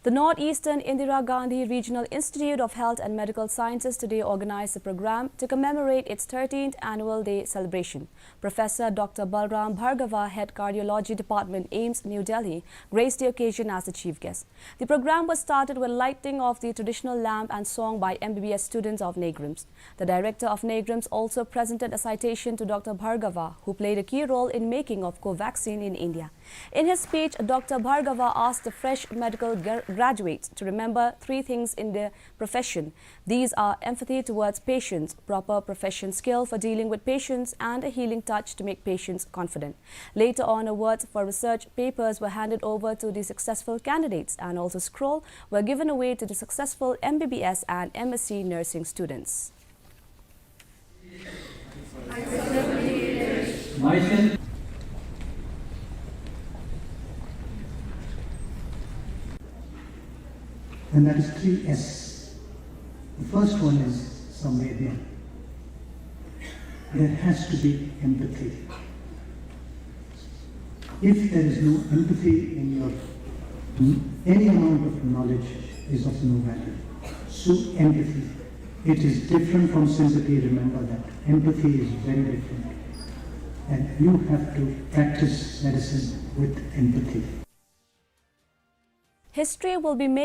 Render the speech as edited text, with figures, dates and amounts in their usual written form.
The Northeastern Indira Gandhi Regional Institute of Health and Medical Sciences today organized a program to commemorate its 13th annual day celebration. Professor Dr. Balram Bhargava, Head Cardiology Department, AIIMS, New Delhi, graced the occasion as the chief guest. The program was started with lighting of the traditional lamp and song by MBBS students of Neigrihms. The director of Neigrihms also presented a citation to Dr. Bhargava, who played a key role in making of Covaxin in India. In his speech, Dr. Bhargava asked the fresh medical graduates to remember three things in their profession. These are empathy towards patients, proper profession skill for dealing with patients, and a healing touch to make patients confident. Later on, awards for research papers were handed over to the successful candidates, and also scroll were given away to the successful MBBS and MSc nursing students. And that is 3S. The first one is Samvedya. There has to be empathy. If there is no empathy in your, any amount of knowledge is of no value. So empathy, it is different from sympathy, remember that. Empathy is very different. And you have to practice medicine with empathy. History will be made